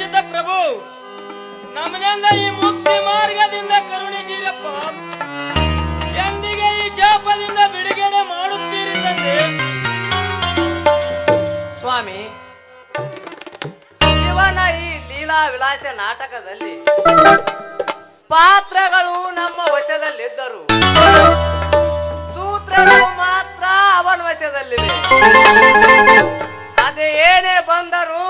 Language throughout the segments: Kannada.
ಪರೀಕ್ಷಿತ ಪ್ರಭು, ನಮ್ಮನೆಲ್ಲ ಈ ಮುಕ್ತಿ ಮಾರ್ಗದಿಂದ ಕರುಣಿಸಿರಪ್ಪ. ಎಂದಿಗೆ ಈ ಶಾಪದಿಂದ ಬಿಡುಗಡೆ ಮಾಡುತ್ತೀರಿ ತಂದೆ? ಸ್ವಾಮಿ, ಶಿವನ ಈ ಲೀಲಾ ವಿಲಾಸ ನಾಟಕದಲ್ಲಿ ಪಾತ್ರಗಳು ನಮ್ಮ ವಶದಲ್ಲಿದ್ದರು, ಸೂತ್ರಗಳು ಮಾತ್ರ ಅವನ ವಶದಲ್ಲಿವೆ. ಅದೇ ಏನೇ ಬಂದರೂ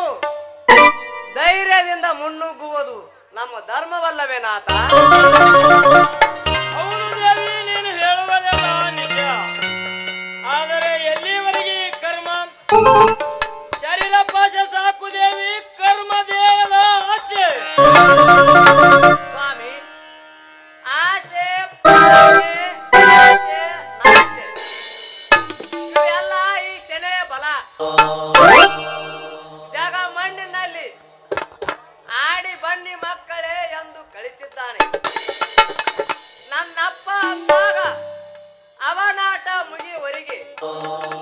ಧೈರ್ಯದಿಂದ ಮುನ್ನುಗ್ಗುವುದು ನಮ್ಮ ಧರ್ಮವಲ್ಲವೇ ನಾಥ? ಹೌದು ದೇವಿ, ನೀನು ಹೇಳುವುದೆಲ್ಲ ನಿಜ. ಆದರೆ ಎಲ್ಲಿವರೆಗೆ ಈ ಕರ್ಮ? ಶರೀರ ಪಾಶ ಸಾಕು ದೇವಿ, ಕರ್ಮ ದೇಹದ ಆಸೆ. ಸ್ವಾಮಿ, ಆಸೆ ಪಾಸೆ, ಆಸೆ ನಾಸೆ ಇವೆಲ್ಲ ಈ ಶೆಲೆಯ ಬಲ. ಜಗ ಮಣ್ಣಿನಲ್ಲಿ ಆಡಿ ಬನ್ನಿ ಮಕ್ಕಳೇ ಎಂದು ಕಳಿಸಿದ್ದಾನೆ. ನನ್ನಪ್ಪ ಅಂದಾಗ ಅವನಾಟ ಮುಗಿಯುವರೆಗೆ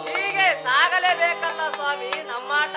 ಹೀಗೆ ಸಾಗಲೇಬೇಕಲ್ಲ ಸ್ವಾಮಿ ನಮ್ಮಾಟ.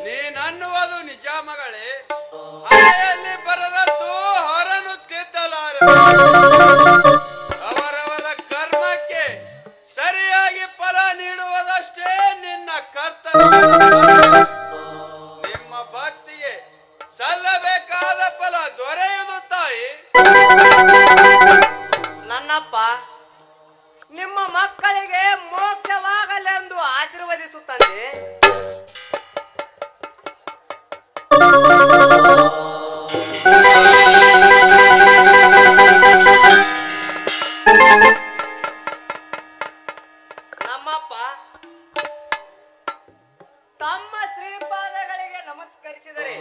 ನೀನನ್ನುವುದು ನಿಜ ಮಗಳೇ. ಹಣೆಯಲ್ಲಿ ಬರದದ್ದು ಹೊರನುತ್ತಿದ್ದಲಾರೆ. ಅವರವರ ಕರ್ಮಕ್ಕೆ ಸರಿಯಾಗಿ ಫಲ ನೀಡುವುದಷ್ಟೇ ನಿನ್ನ ಕರ್ತವ್ಯ. ನಿಮ್ಮ ಭಕ್ತಿಗೆ ಸಲ್ಲಬೇಕಾದ ಫಲ ದೊರೆಯುವುದು ತಾಯಿ. ನನ್ನಪ್ಪ ನಿಮ್ಮ ಮಕ್ಕಳಿಗೆ ಮೋಕ್ಷವಾಗಲೆಂದು ಆಶೀರ್ವದಿಸುತ್ತದೆ. ನಮ್ಮಪ್ಪ ತಮ್ಮ ಶ್ರೀಪಾದಗಳಿಗೆ ನಮಸ್ಕರಿಸಿದರೆ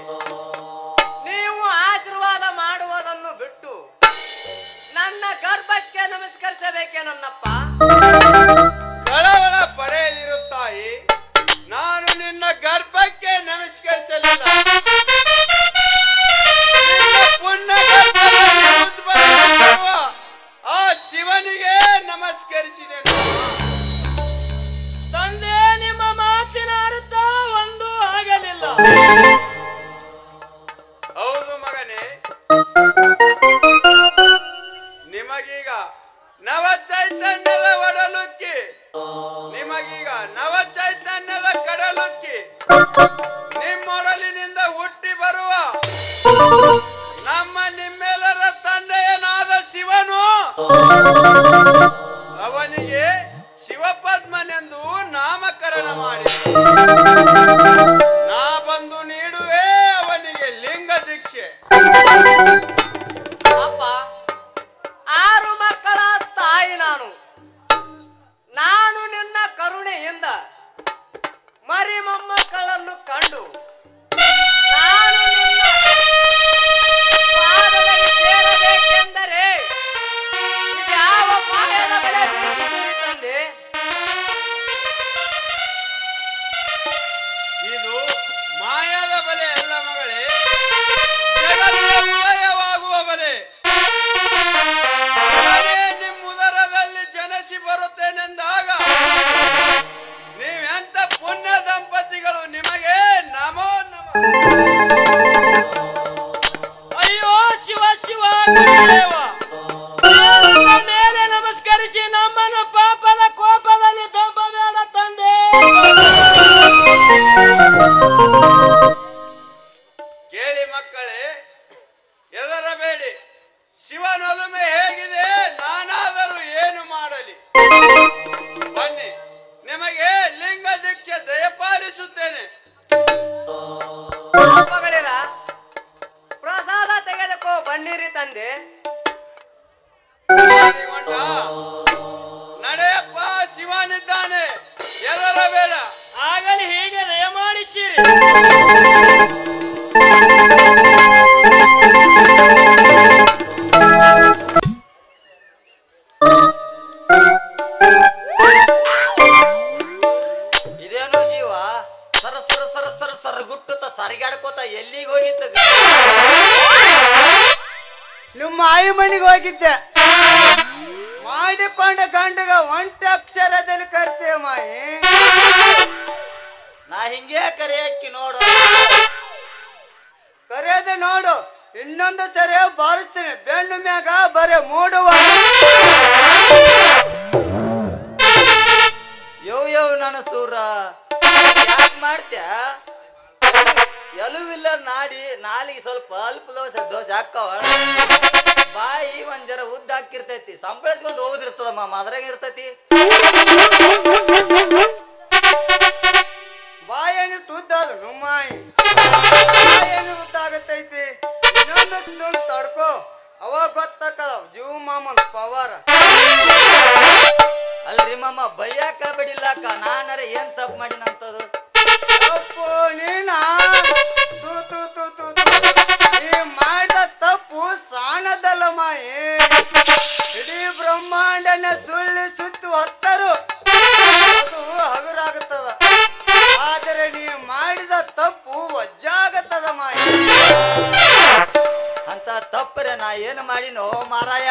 ನೀವು ಆಶೀರ್ವಾದ ಮಾಡುವುದನ್ನು ಬಿಟ್ಟು ನನ್ನ ಗರ್ಭಕ್ಕೆ ನಮಸ್ಕರಿಸಬೇಕೆ ನನ್ನಪ್ಪ? ಕಳವಳ ಪಡೆಯಲಿರುತ್ತಾಯಿ. ನಾನು ನಿನ್ನ ಗರ್ಭಕ್ಕೆ ನಮಸ್ಕರಿಸಲಿಲ್ಲ. ಪುಣ್ಯ ಗರ್ಭದಲ್ಲಿ ಉದ್ಭವಿಸಿರುವ ಆ ಶಿವನಿಗೆ ನಮಸ್ಕರಿಸಿದೆನು. ತಂದೆ, ನಿಮ್ಮ ಮಾತಿನ ಅರ್ಥ ಒಂದು ಆಗಲಿಲ್ಲ. ಹೌದು ಮಗನೇ, ನಿಮಗೀಗ ನವ ಚೈತನ್ಯದ ಒಡಲುಕ್ಕಿ, ನಿಮಗೀಗ ನವ ಚೈತನ್ಯದ ಕಡಲುಕ್ಕಿ, ನಿಮ್ಮೊಡಲಿನಿಂದ ಹುಟ್ಟಿ ಬರುವ ನಿಮ್ಮೆಲ್ಲರ ತಂದೆಯನಾದ ಶಿವನು ಅವನಿಗೆ ಶಿವಪದ್ಮನೆಂದು ನಾಮಕರಣ ಮಾಡಿ ನಾ ಬಂದು ನೀಡುವೆ ಅವನಿಗೆ ಲಿಂಗ ದೀಕ್ಷೆ. ಅಪ್ಪ, 6 ಮಕ್ಕಳ ತಾಯಿ ನಾನು ನಿನ್ನ ಕರುಣೆಯಿಂದ ಮರಿ ಮೊಮ್ಮಕ್ಕಳನ್ನು ಕಂಡು ನಾನು ನಿನ್ನ ಪಾದದಲ್ಲಿ ಸೇರಬೇಕೆಂದರೆ ಯಾವ ಪಾಯದ ಬಲೆ ಬೀಸಿದ್ದೀರಿ ತಂದೆ? ಇದು ಮಾಯಾದ ಬಲೆ ಅಲ್ಲ ಮಗಳೇ, ಜಗತ್ತೇ ಉದಯವಾಗುವ ಬಲೆ. ಶಿವನೇ ನಿಮ್ಮುದರದಲ್ಲಿ ಜನಿಸಿ ಬರುತ್ತೇನೆಂದಾಗ ನೀವೆಂತ ಪುಣ್ಯ ದಂಪತಿಗಳು, ನಿಮಗೆ ನಮೋ ನಮಃ. ಅಯ್ಯೋ ಶಿವ ಶಿವ ಗುರುದೇವ, ದೇವರ ಮೇಲೆ ನಮಸ್ಕರಿಸಿ ನಮ್ಮನ್ನು ಪಾಪದ ಕೋಪದಲ್ಲಿ ದಬ್ಬಬೇಡ ತಂದೆ. ಕೇಳಿ ಮಕ್ಕಳೇ, ಹೆದರಬೇಡಿ. ಶಿವನೊಲುಮೆ ಹೇಗಿದೆ, ನಾನಾದರೂ ಏನು ಮಾಡಲಿ? ಬನ್ನಿ, ನಿಮಗೆ ಲಿಂಗ ದೀಕ್ಷೆ ದಯಪಾಲಿಸುತ್ತೇನೆ. ಪಾಪಗಳಿರ ಪ್ರಸಾದ ತೆಗೆದುಕೋ ಬನ್ನಿರಿ ತಂದೆ. ಗೊಂಡ ನಡೆಯಪ್ಪ, ಶಿವನಿದ್ದಾನೆ, ಹೆದರಬೇಡ. ಆಗಲಿ, ಹೀಗೆ ದಯಮಾಡಿಸಿರಿ. ಮನೆಗೆ ಹೋಗಿದ್ದೆ. ಮಾಡಿಕೊಂಡ ಗಂಡಗ ಒಂಟಕ್ಷರದಲ್ಲಿ ಕರ್ತೇವ ಮಾಯಿ. ನಾ ಹಿಂಗೆ ಕರೆಯಕ್ಕಿ ನೋಡು. ಕರೆಯದೆ ನೋಡು, ಇನ್ನೊಂದು ಸರಿ ಬಾರಿಸ್ತೀನಿ ಬೆನ್ನು ಮ್ಯಾಗ ಬರೇ ಮೂಡುವ. ಯವ್ ನನ್ನ ಸೂರ ಯಾಕೆ ಮಾಡ್ತ್ಯ? ಎಲುವಿಲ್ಲ ನಾಲಿಗೆ ಸ್ವಲ್ಪ ಅಲ್ಪ ದೋಸೆ ಹಾಕವ. ಬಾಯಿ ಒಂದ್ ಜರ ಉದ್ದ ಹಾಕಿರ್ತೈತಿ, ಸಂಪಳಿಸ್ಕೊಂಡು ಹೋಗುದಿರ್ತದ ಮಾಮ, ಅದ್ರಾಗ ಇರ್ತೈತಿ. ಬಾಯನ್ನು ಉದ್ದಾದ ನುಮ್ಮಾಯಿ, ಬಾಯನ್ನು ಉದ್ದಾಗತೈತಿ. ಇನ್ನೊಂದು ತಡ್ಕೋ, ಅವಾಗ ಗೊತ್ತಾಕದ ಜೀವ ಮಾಮನ್ ಪವಾರ. ಅಲ್ರಿ ಮಾಮ ಬಯ್ಯಾಕ ಬಿಡಿಲ್ಲಕ್ಕ, ನಾನರ ಏನ್ ತಪ್ಪು ಮಾಡಿನಂತದು? ತಪ್ಪು ನೀನ ತೂ ತೂ ತೂ ತೂ ನೀ ಮಾಡಿದ ತಪ್ಪು ಸಾಣದಲ್ಲ ಮಾಯಿ. ಇಡೀ ಬ್ರಹ್ಮಾಂಡನ ಸುಳ್ಳಿ ಸುತ್ತು ಹೊತ್ತರು ಅದು ಹಗುರಾಗುತ್ತದ. ಆದರೆ ನೀ ಮಾಡಿದ ತಪ್ಪು ವಜ್ಜಾಗತ್ತದ ಮಾಯಿ. ಅಂತ ತಪ್ಪರೆ ನಾ ಏನು ಮಾಡಿನೋ ಮಾರಾಯ?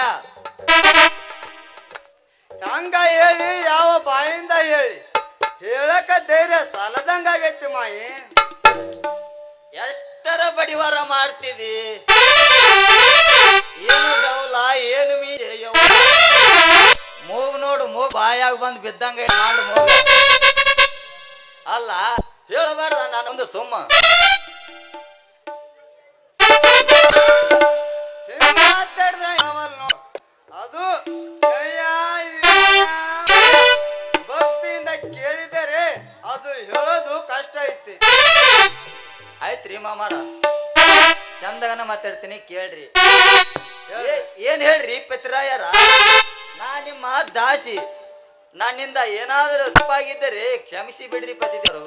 ಹಂಗ ಹೇಳಿ ಯಾವ ಬಾಯಿಂದ ಹೇಳಿ ಹೇಳಕ ಧೈರ್ಯ ಸಾಲದಂಗಾಗೈತಿ ಮಾಯಿ. ಎಷ್ಟರ ಬಡಿವಾರ ಮಾಡ್ತಿದಿ? ಏನು ಡೌಲ ಏನು ಮೂಗ್ ನೋಡು, ಮೂಗ್ ಬಾಯಾಗ ಬಂದು ಬಿದ್ದಂಗ ಮಾಡು ಮೂಗ. ಅಲ್ಲ ಹೇಳಬೇಡ ನಾನೊಂದು ಸುಮ್ಮ. ಮಾತಾಡಿದ್ರೆ ಅದು ಭಕ್ತಿಯಿಂದ ಕೇಳಿದರೆ ಅದು ಹೇಳೋದು ಕಷ್ಟ ಐತಿ. ಆಯ್ತ್ರಿ ಮಾಮಾರ, ಚಂದಗನ ಮಾತಾಡ್ತೀನಿ ಕೇಳ್ರಿ. ಏನ್ ಹೇಳ್ರಿ ಪತಿರಾಯರ, ನಾ ನಿಮ್ಮ ದಾಸಿ, ನನ್ನಿಂದ ಏನಾದರೂ ತಪ್ಪಾಗಿದ್ದರೆ ಕ್ಷಮಿಸಿ ಬಿಡ್ರಿ ಪತಿದೇವರು.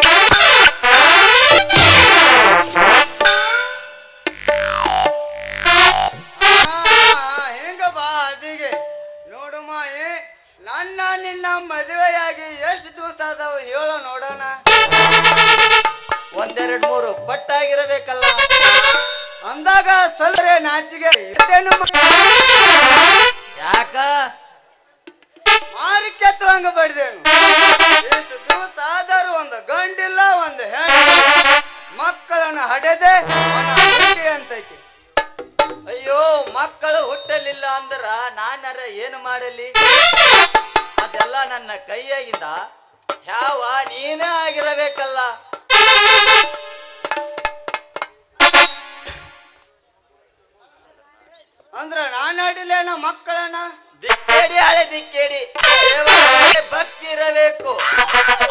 ಹಿಂಗ ಬಾ ಅದಿಗೆ ನೋಡು ಮಾಯಿ. ನನ್ನ ನಿನ್ನ ಮದುವೆಯಾಗಿ ಎಷ್ಟು ದಿವಸ ಅದಾವ ಹೇಳೋ ನೋಡೋಣ. ಒಂದೆರಡು ಮೂರು ಪಟ್ಟಾಗಿರಬೇಕಲ್ಲ. ಅಂದಾಗ ಸಲರೆ ನಾಚಿಗೆ ಯಾಕ ಮಾರಿಕೆತ್ತು ಹಂಗ ಬಡ್ದೇನು. ಎಷ್ಟು ದಿವಸ ಆದರೂ ಒಂದು ಗಂಡಿಲ್ಲ ಒಂದು ಹೆಣ್ಣಿಲ್ಲ, ಮಕ್ಕಳನ್ನು ಹಡೆದೆ ಅಂತೈತಿ. ಅಯ್ಯೋ ಮಕ್ಕಳು ಹುಟ್ಟಲಿಲ್ಲ ಅಂದ್ರ ನಾನರ ಏನು ಮಾಡಲಿ? ಅದೆಲ್ಲ ನನ್ನ ಕೈಯಾಗಿಂದ ಯಾವ ನೀನೇ ಆಗಿರಬೇಕಲ್ಲ. ಅಂದ್ರ ನಾನು ಹಡಿಲೇನ ಮಕ್ಕಳನ್ನ? ದಿಕ್ಕೇಡಿ ಹಳೆ ದಿಕ್ಕೇಡಿ, ದೇವರ ಮೇಲೆ ಭಕ್ತಿ ಇರಬೇಕು,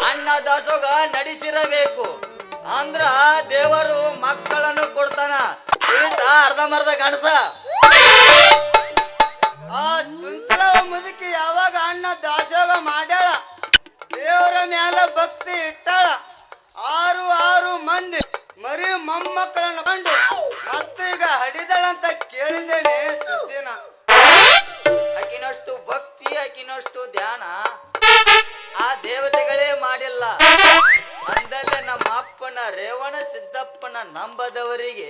ಅನ್ನ ದಾಸೋಗ ನಡೆಸಿರಬೇಕು. ಅಂದ್ರ ದೇವರು ಮಕ್ಕಳನ್ನು ಕೊಡ್ತಾನ. ಅರ್ಧಮರ್ಧ ಗಣಸ ಆ ಚುಂಚಲ ಮುದುಕಿ ಯಾವಾಗ ಅಣ್ಣ ದಾಸೋಗ ಮಾಡ್ಯಾಳ, ದೇವರ ಮ್ಯಾಲ ಭಕ್ತಿ ಇಟ್ಟಾಳ. 6 ಮಂದಿ ಮರಿ ಮೊಮ್ಮಕ್ಕಳನ್ನು ಕಂಡು ಮತ್ತೀಗ ಹಡಿದಳಂತ ಕೇಳಿದ್ದೇನೆ ಸುದ್ದಿನ. ಆಕಿನಷ್ಟು ಭಕ್ತಿ ಆಕಿನಷ್ಟು ಧ್ಯಾನ ಆ ದೇವತೆಗಳೇ ಮಾಡಿಲ್ಲ. ಅಂದಲ್ಲೇ ನಮ್ಮ ಅಪ್ಪನ ರೇವಣ ಸಿದ್ದಪ್ಪನ ನಂಬದವರಿಗೆ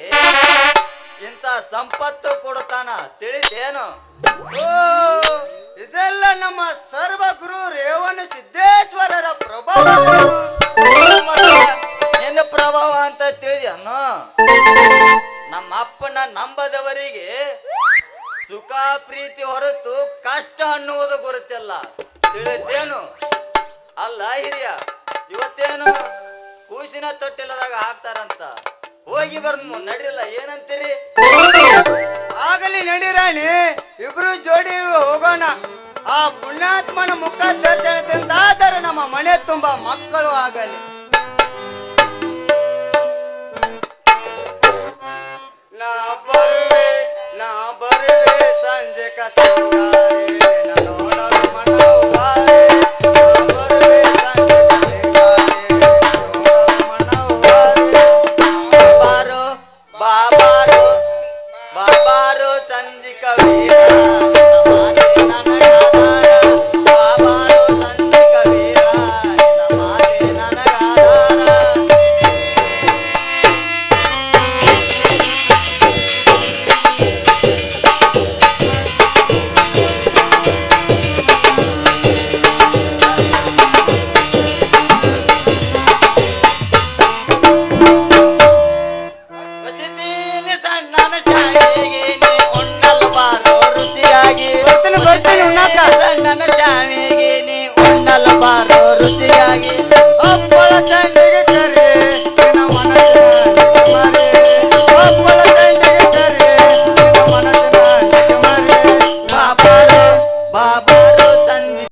ಇಂಥ ಸಂಪತ್ತು ಕೊಡ್ತಾನ, ತಿಳಿದೇನು? ಓ, ಇದೆಲ್ಲ ನಮ್ಮ ಸರ್ವ ಗುರು ರೇವಣ ಸಿದ್ದೇಶ್ವರರ ಪ್ರಭಾವ. ನಿನ್ನ ಪ್ರಭಾವ ಅಂತ ತಿಳಿದ್ಯಾನು? ನಮ್ಮ ಅಪ್ಪನ ನಂಬದವರಿಗೆ ಸುಖ ಪ್ರೀತಿ ಹೊರತು ಕಷ್ಟ ಅನ್ನುವುದು ಗುರುತಿಲ್ಲ, ತಿಳಿದೇನು? ಅಲ್ಲ ಹಿರಿಯ, ಇವತ್ತೇನು ಕೂಸಿನ ತೊಟ್ಟಿಲ್ಲದಾಗ ಹಾಕ್ತಾರಂತ, ಹೋಗಿ ಬರ್ನು ನಡಿರಲ್ಲ, ಏನಂತೀರಿ? ಆಗಲಿ ನಡಿರಾಣಿ, ಇಬ್ರು ಜೋಡಿ ಹೋಗೋಣ. ಆ ಪುಣ್ಯಾತ್ಮನ ಮುಖ ದರ್ಶನದಿಂದಾದರೆ ನಮ್ಮ ಮನೆ ತುಂಬಾ ಮಕ್ಕಳು ಆಗಲಿ. ನಾ ಬರುವೆ ಸಂಜೆ ಕಸ